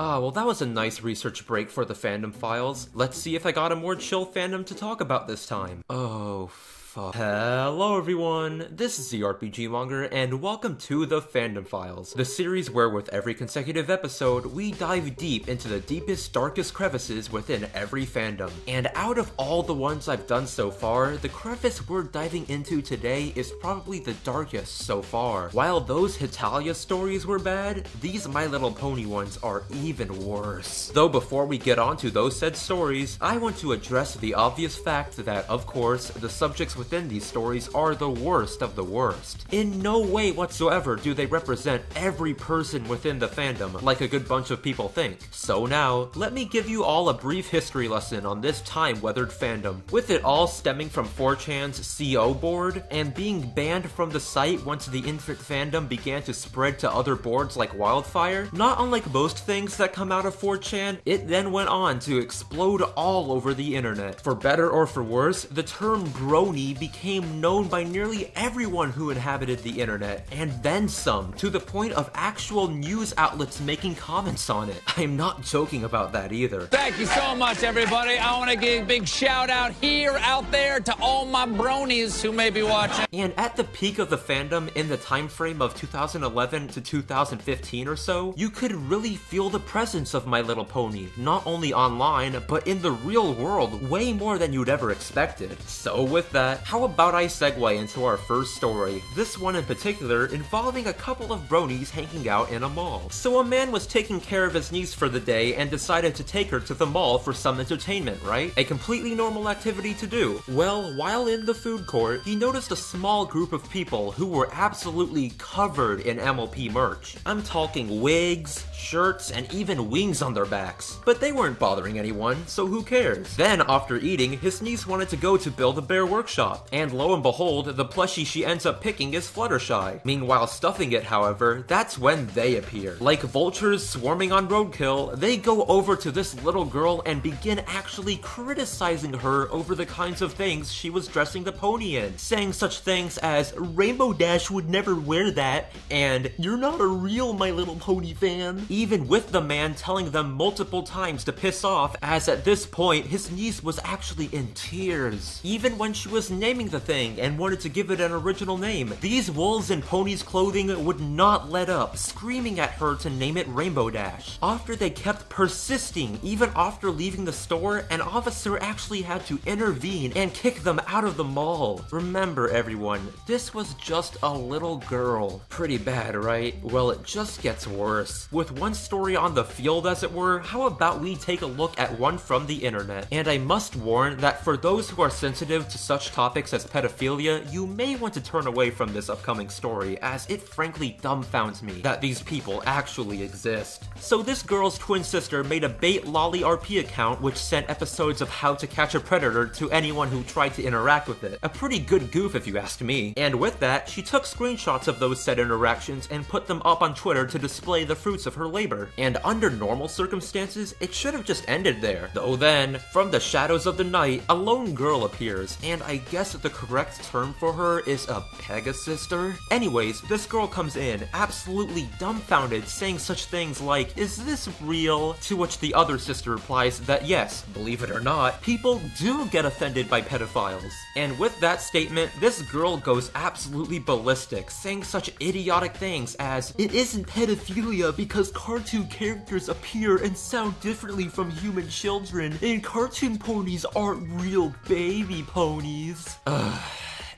Ah, well that was a nice research break for the Fandom Files. Let's see if I got a more chill fandom to talk about this time. Oh, fuck. Hello everyone, this is the RPG Monger, and welcome to the Fandom Files, the series where with every consecutive episode, we dive deep into the deepest, darkest crevices within every fandom. And out of all the ones I've done so far, the crevice we're diving into today is probably the darkest so far. While those Hitalia stories were bad, these My Little Pony ones are even worse. Though before we get onto those said stories, I want to address the obvious fact that, of course, the subjects within these stories are the worst of the worst. In no way whatsoever do they represent every person within the fandom like a good bunch of people think. So now, let me give you all a brief history lesson on this time-weathered fandom, with it all stemming from 4chan's CO board, and being banned from the site once the infant fandom began to spread to other boards like wildfire. Not unlike most things that come out of 4chan, it then went on to explode all over the internet. For better or for worse, the term brony became known by nearly everyone who inhabited the internet, and then some, to the point of actual news outlets making comments on it. I'm not joking about that either. Thank you so much, everybody. I want to give a big shout out here, out there, to all my bronies who may be watching. And at the peak of the fandom, in the time frame of 2011 to 2015 or so, you could really feel the presence of My Little Pony, not only online, but in the real world, way more than you'd ever expected. So with that, how about I segue into our first story, this one in particular involving a couple of bronies hanging out in a mall. So a man was taking care of his niece for the day and decided to take her to the mall for some entertainment, right? A completely normal activity to do. Well, while in the food court, he noticed a small group of people who were absolutely covered in MLP merch. I'm talking wigs, shirts, and even wings on their backs. But they weren't bothering anyone, so who cares? Then, after eating, his niece wanted to go to Build-A-Bear Workshop, and lo and behold, the plushie she ends up picking is Fluttershy. Meanwhile, stuffing it, however, that's when they appear. Like vultures swarming on roadkill, they go over to this little girl and begin actually criticizing her over the kinds of things she was dressing the pony in, saying such things as, "Rainbow Dash would never wear that," and "You're not a real My Little Pony fan." Even with the man telling them multiple times to piss off, as at this point, his niece was actually in tears. Even when she was naming the thing and wanted to give it an original name, these wolves in ponies clothing would not let up, screaming at her to name it Rainbow Dash. After they kept persisting, even after leaving the store, an officer actually had to intervene and kick them out of the mall. Remember everyone, this was just a little girl. Pretty bad, right? Well, it just gets worse. With one story on the field, as it were, how about we take a look at one from the internet? And I must warn that for those who are sensitive to such topics as pedophilia, you may want to turn away from this upcoming story, as it frankly dumbfounds me that these people actually exist. So this girl's twin sister made a bait lolly RP account which sent episodes of How to Catch a Predator to anyone who tried to interact with it. A pretty good goof if you ask me. And with that, she took screenshots of those said interactions and put them up on Twitter to display the fruits of her labor. And under normal circumstances, it should have just ended there. Though then, from the shadows of the night, a lone girl appears, and I guess the correct term for her is a Pegasister? Anyways, this girl comes in, absolutely dumbfounded, saying such things like, "Is this real?" To which the other sister replies that yes, believe it or not, people do get offended by pedophiles. And with that statement, this girl goes absolutely ballistic, saying such idiotic things as, "It isn't pedophilia because cartoon characters appear and sound differently from human children, and cartoon ponies aren't real baby ponies." Ugh.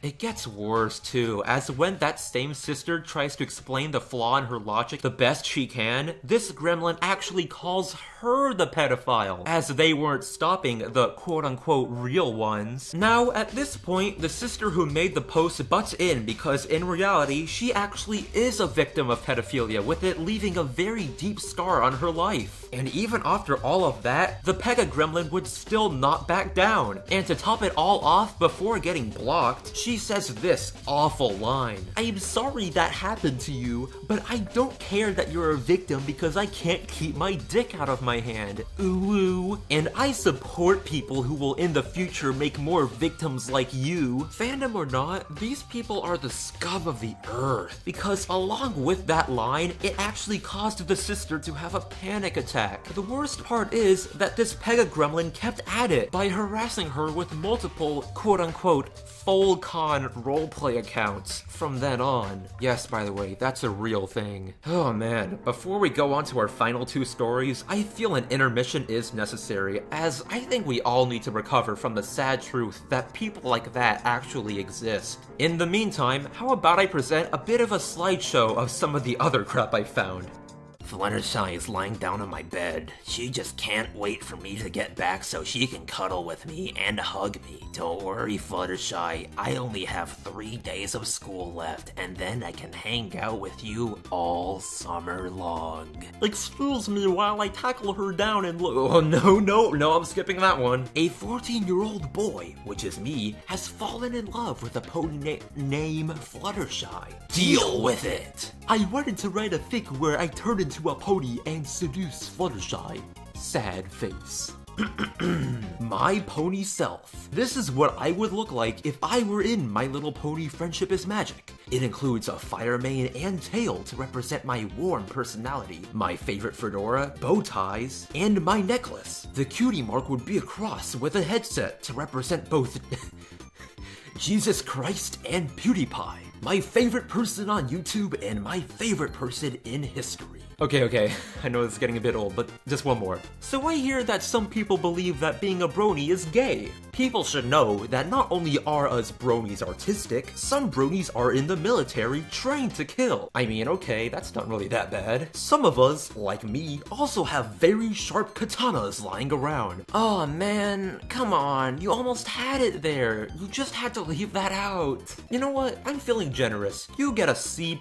It gets worse too, as when that same sister tries to explain the flaw in her logic the best she can, this gremlin actually calls her the pedophile, as they weren't stopping the quote-unquote real ones. Now, at this point, the sister who made the post butts in because in reality, she actually is a victim of pedophilia, with it leaving a very deep scar on her life. And even after all of that, the Pega Gremlin would still not back down. And to top it all off, before getting blocked, she says this awful line. "I'm sorry that happened to you, but I don't care that you're a victim because I can't keep my dick out of my hand. Ooh ooh. And I support people who will in the future make more victims like you." Fandom or not, these people are the scum of the earth. Because along with that line, it actually caused the sister to have a panic attack attack. The worst part is that this Pega Gremlin kept at it by harassing her with multiple quote-unquote full-con roleplay accounts from then on. Yes, by the way, that's a real thing. Oh man, before we go on to our final two stories, I feel an intermission is necessary, as I think we all need to recover from the sad truth that people like that actually exist. In the meantime, how about I present a bit of a slideshow of some of the other crap I found. Fluttershy is lying down on my bed. She just can't wait for me to get back so she can cuddle with me and hug me. Don't worry, Fluttershy, I only have 3 days of school left, and then I can hang out with you all summer long. Excuse me while I tackle her down and look. Oh no, I'm skipping that one. A 14-year-old boy, which is me, has fallen in love with a pony named Fluttershy. Deal with it! I wanted to write a fic where I turn into a pony and seduce Fluttershy. Sad face. My pony self. This is what I would look like if I were in My Little Pony Friendship is Magic. It includes a fire mane and tail to represent my warm personality, my favorite fedora, bow ties, and my necklace. The cutie mark would be a cross with a headset to represent both Jesus Christ and PewDiePie. My favorite person on YouTube and my favorite person in history. Okay, I know this is getting a bit old, but just one more. So I hear that some people believe that being a brony is gay. People should know that not only are us bronies artistic, some bronies are in the military trained to kill. I mean, okay, that's not really that bad. Some of us, like me, also have very sharp katanas lying around. Oh man, come on, you almost had it there. You just had to leave that out. You know what, I'm feeling generous. You get a C+.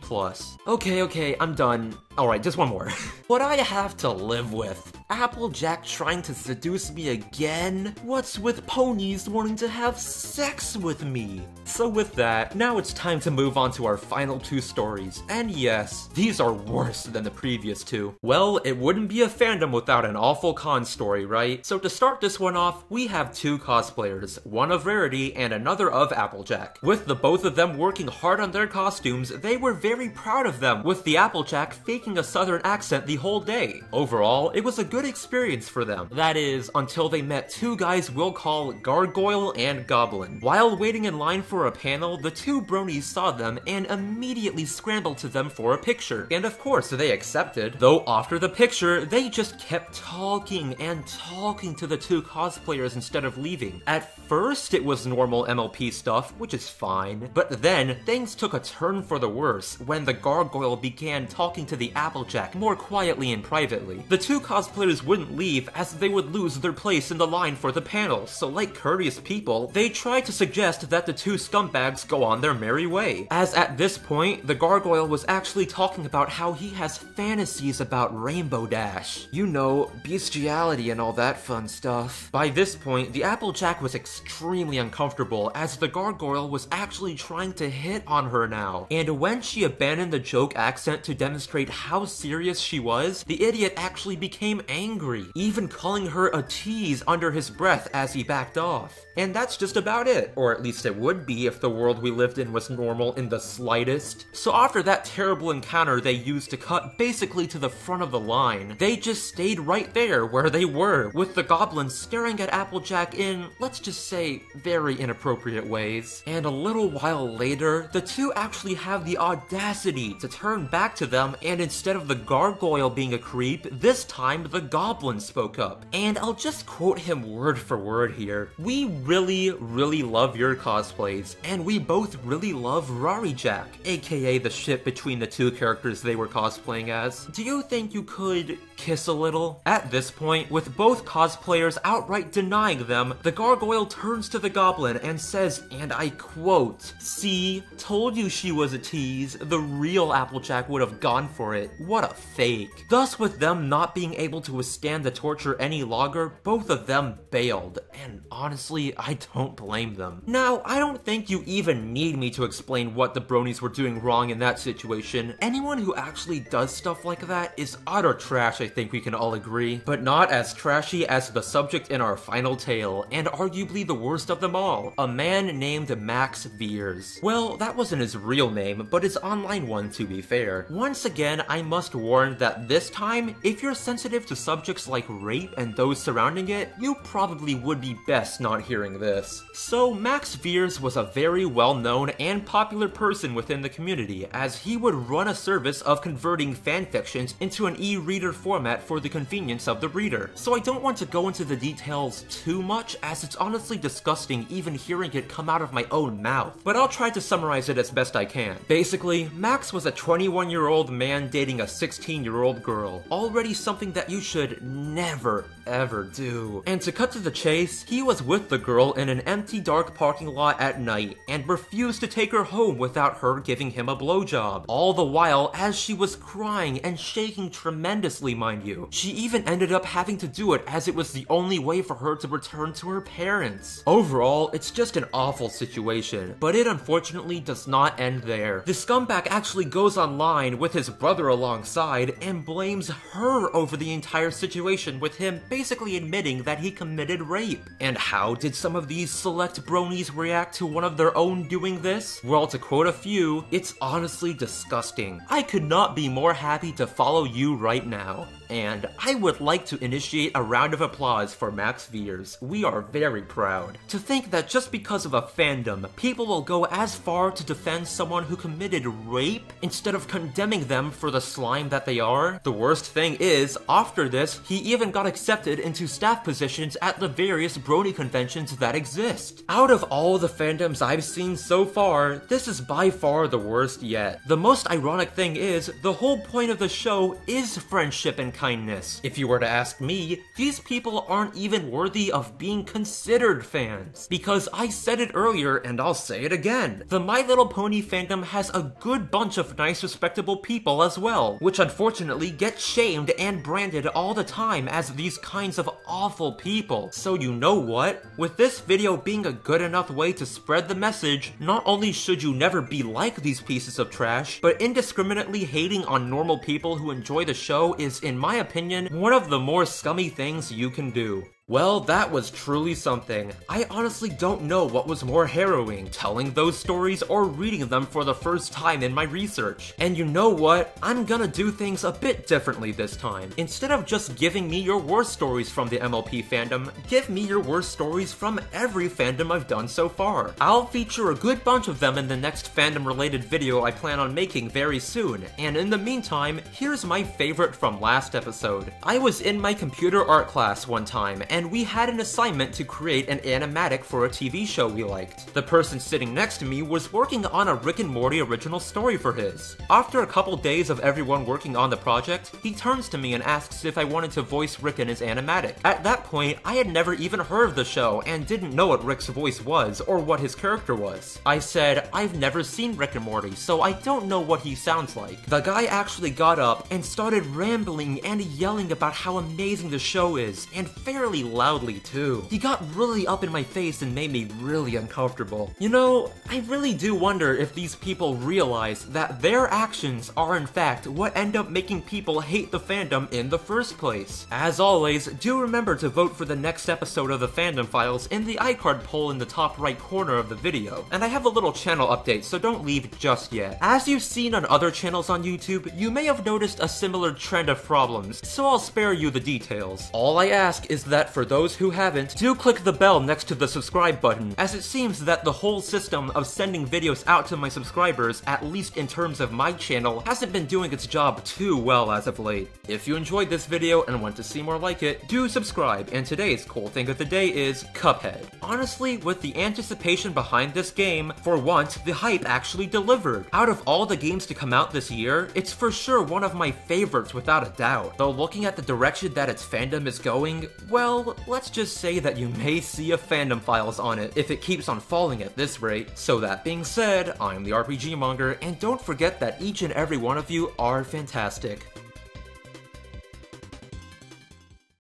Okay, I'm done. Alright, just one more. What I have to live with? Applejack trying to seduce me again? What's with ponies wanting to have sex with me? So with that, now it's time to move on to our final two stories. And yes, these are worse than the previous two. Well, it wouldn't be a fandom without an awful con story, right? So to start this one off, we have two cosplayers, one of Rarity and another of Applejack. With the both of them working hard on their costumes, they were very proud of them, with the Applejack faking a southern accent the whole day. Overall, it was a good experience for them. That is, until they met two guys we'll call Gargoyle and Goblin. While waiting in line for a panel, the two bronies saw them and immediately scrambled to them for a picture. And of course, they accepted. Though after the picture, they just kept talking and talking to the two cosplayers instead of leaving. At first, it was normal MLP stuff, which is fine. But then, things took a turn for the worse when the Gargoyle began talking to the Applejack more quietly and privately. The two cosplayers wouldn't leave as they would lose their place in the line for the panel, so like courteous people, they tried to suggest that the two scumbags go on their merry way. As at this point, the Gargoyle was actually talking about how he has fantasies about Rainbow Dash. You know, bestiality and all that fun stuff. By this point, the Applejack was extremely uncomfortable as the Gargoyle was actually trying to hit on her now. And when she abandoned the joke accent to demonstrate how serious she was, the idiot actually became angry, even calling her a tease under his breath as he backed off. And that's just about it. Or at least it would be if the world we lived in was normal in the slightest. So after that terrible encounter they used to cut basically to the front of the line, they just stayed right there where they were, with the Goblin staring at Applejack in, let's just say, very inappropriate ways. And a little while later, the two actually have the audacity to turn back to them, and instead of the Gargoyle being a creep, this time the Goblin spoke up. And I'll just quote him word for word here. "We really love your cosplays, and we both really love Rarijack, aka the ship between the two characters they were cosplaying as. Do you think you could kiss a little?" At this point, with both cosplayers outright denying them, the Gargoyle turns to the Goblin and says, and I quote, "See, told you she was a tease. The real Applejack would have gone for it. What a fake." Thus, with them not being able to withstand the torture any longer, both of them bailed, and honestly, I don't blame them. Now, I don't think you even need me to explain what the bronies were doing wrong in that situation. Anyone who actually does stuff like that is utter trash, I think we can all agree. But not as trashy as the subject in our final tale, and arguably the worst of them all, a man named Max Veers. Well, that wasn't his real name, but his online one, to be fair. Once again, I must warn that this time, if you're sensitive to subjects like rape and those surrounding it, you probably would be best not hearing this. So Max Veers was a very well-known and popular person within the community, as he would run a service of converting fanfictions into an e-reader format for the convenience of the reader. So I don't want to go into the details too much, as it's honestly disgusting even hearing it come out of my own mouth, but I'll try to summarize it as best I can. Basically, Max was a 21-year-old man dating a 16-year-old girl, already something that you should never ever do. And to cut to the chase, he was with the girl in an empty dark parking lot at night and refused to take her home without her giving him a blowjob. All the while as she was crying and shaking tremendously, mind you. She even ended up having to do it as it was the only way for her to return to her parents. Overall, it's just an awful situation, but it unfortunately does not end there. The scumbag actually goes online with his brother alongside and blames her over the entire situation, with him basically admitting that he committed rape. And how did some of these select bronies react to one of their own doing this? Well, to quote a few, it's honestly disgusting. I could not be more happy to follow you right now. And I would like to initiate a round of applause for Max Veers. We are very proud. To think that just because of a fandom, people will go as far to defend someone who committed rape instead of condemning them for the slime that they are. The worst thing is, after this, he even got accepted into staff positions at the various brony conventions that exist. Out of all the fandoms I've seen so far, this is by far the worst yet. The most ironic thing is, the whole point of the show is friendship and kindness. If you were to ask me, these people aren't even worthy of being considered fans. Because I said it earlier and I'll say it again. The My Little Pony fandom has a good bunch of nice respectable people as well, which unfortunately get shamed and branded all the time as these kinds of awful people. So you know what? With this video being a good enough way to spread the message, not only should you never be like these pieces of trash, but indiscriminately hating on normal people who enjoy the show is, in my opinion, one of the more scummy things you can do. Well, that was truly something. I honestly don't know what was more harrowing, telling those stories or reading them for the first time in my research. And you know what? I'm gonna do things a bit differently this time. Instead of just giving me your worst stories from the MLP fandom, give me your worst stories from every fandom I've done so far. I'll feature a good bunch of them in the next fandom-related video I plan on making very soon, and in the meantime, here's my favorite from last episode. I was in my computer art class one time, and we had an assignment to create an animatic for a TV show we liked. The person sitting next to me was working on a Rick and Morty original story for his. After a couple days of everyone working on the project, he turns to me and asks if I wanted to voice Rick in his animatic. At that point, I had never even heard of the show and didn't know what Rick's voice was or what his character was. I said, I've never seen Rick and Morty, so I don't know what he sounds like. The guy actually got up and started rambling and yelling about how amazing the show is, and fairly loudly too. He got really up in my face and made me really uncomfortable. You know, I really do wonder if these people realize that their actions are in fact what end up making people hate the fandom in the first place. As always, do remember to vote for the next episode of the Fandom Files in the iCard poll in the top right corner of the video. And I have a little channel update, so don't leave just yet. As you've seen on other channels on YouTube, you may have noticed a similar trend of problems, so I'll spare you the details. All I ask is that for those who haven't, do click the bell next to the subscribe button, as it seems that the whole system of sending videos out to my subscribers, at least in terms of my channel, hasn't been doing its job too well as of late. If you enjoyed this video and want to see more like it, do subscribe, and today's cool thing of the day is Cuphead. Honestly, with the anticipation behind this game, for once, the hype actually delivered. Out of all the games to come out this year, it's for sure one of my favorites without a doubt. Though looking at the direction that its fandom is going, well, let's just say that you may see a Fandom Files on it if it keeps on falling at this rate. So that being said, I'm the RPG Monger, and don't forget that each and every one of you are fantastic.